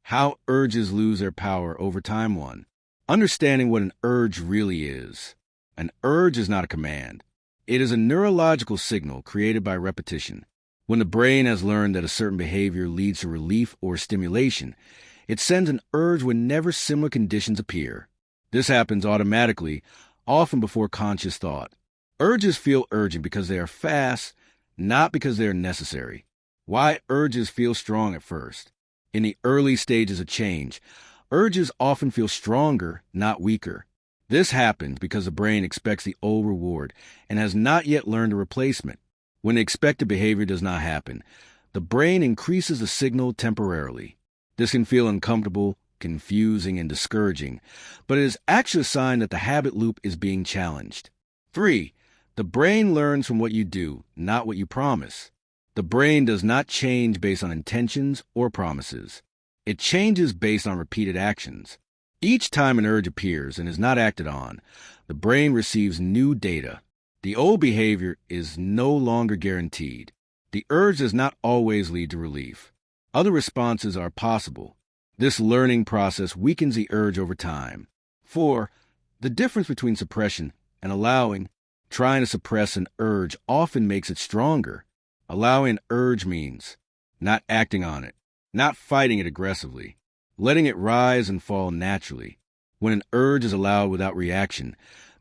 How urges lose their power over time. 1. Understanding what an urge really is. An urge is not a command. It is a neurological signal created by repetition. When the brain has learned that a certain behavior leads to relief or stimulation, it sends an urge whenever similar conditions appear. This happens automatically, often before conscious thought. Urges feel urgent because they are fast, not because they are necessary. Why urges feel strong at first. In the early stages of change, urges often feel stronger, not weaker. This happens because the brain expects the old reward and has not yet learned a replacement. When the expected behavior does not happen, the brain increases the signal temporarily. This can feel uncomfortable, confusing, and discouraging, but it is actually a sign that the habit loop is being challenged. 3. The brain learns from what you do, not what you promise. The brain does not change based on intentions or promises. It changes based on repeated actions. Each time an urge appears and is not acted on, the brain receives new data. The old behavior is no longer guaranteed. The urge does not always lead to relief. Other responses are possible. This learning process weakens the urge over time. 4. The difference between suppression and allowing. Trying to suppress an urge often makes it stronger. Allowing an urge means not acting on it, not fighting it aggressively, letting it rise and fall naturally. When an urge is allowed without reaction,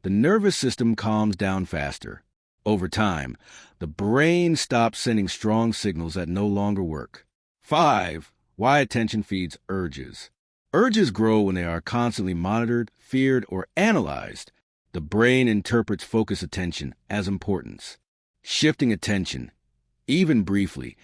the nervous system calms down faster. Over time, the brain stops sending strong signals that no longer work. 5. Why attention feeds urges. Urges grow when they are constantly monitored, feared, or analyzed. The brain interprets focused attention as importance. Shifting attention, even briefly,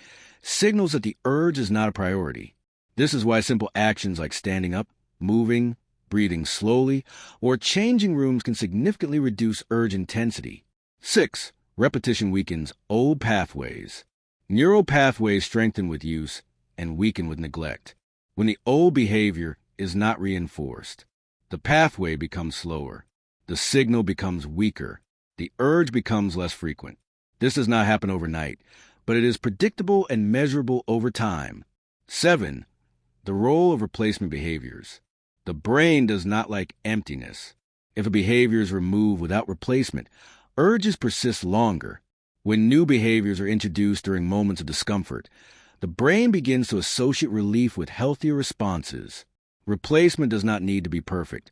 signals that the urge is not a priority. This is why simple actions like standing up, moving, breathing slowly, or changing rooms can significantly reduce urge intensity. 6. Repetition weakens old pathways. Neural pathways strengthen with use and weaken with neglect. When the old behavior is not reinforced, the pathway becomes slower. The signal becomes weaker. The urge becomes less frequent. This does not happen overnight, but it is predictable and measurable over time. 7. The role of replacement behaviors. The brain does not like emptiness. If a behavior is removed without replacement, urges persist longer. When new behaviors are introduced during moments of discomfort, the brain begins to associate relief with healthier responses. Replacement does not need to be perfect.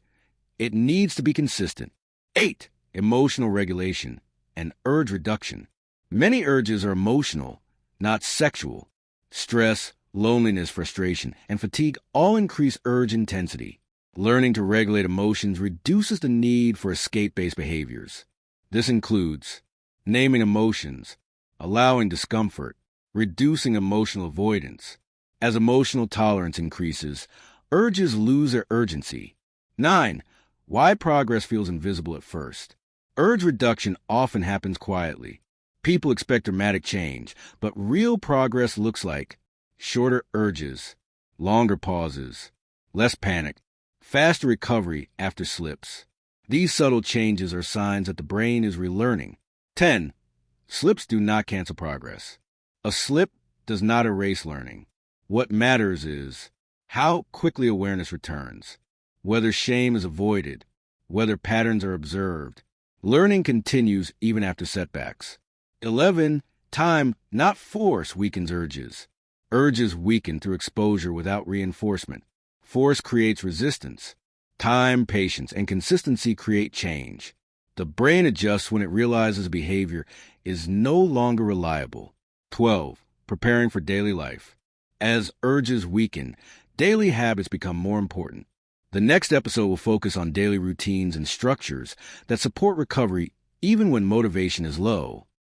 It needs to be consistent. 8. Emotional regulation and urge reduction. Many urges are emotional, not sexual. Stress, loneliness, frustration, and fatigue all increase urge intensity. Learning to regulate emotions reduces the need for escape-based behaviors. This includes naming emotions, allowing discomfort, reducing emotional avoidance. As emotional tolerance increases, urges lose their urgency. 9. Why progress feels invisible at first. Urge reduction often happens quietly. People expect dramatic change, but real progress looks like shorter urges, longer pauses, less panic, faster recovery after slips. These subtle changes are signs that the brain is relearning. 10. Slips do not cancel progress. A slip does not erase learning. What matters is how quickly awareness returns, whether shame is avoided, whether patterns are observed. Learning continues even after setbacks. 11. Time, not force, weakens urges. Urges weaken through exposure without reinforcement. Force creates resistance. Time, patience, and consistency create change. The brain adjusts when it realizes behavior is no longer reliable. 12. Preparing for daily life. As urges weaken, daily habits become more important. The next episode will focus on daily routines and structures that support recovery even when motivation is low.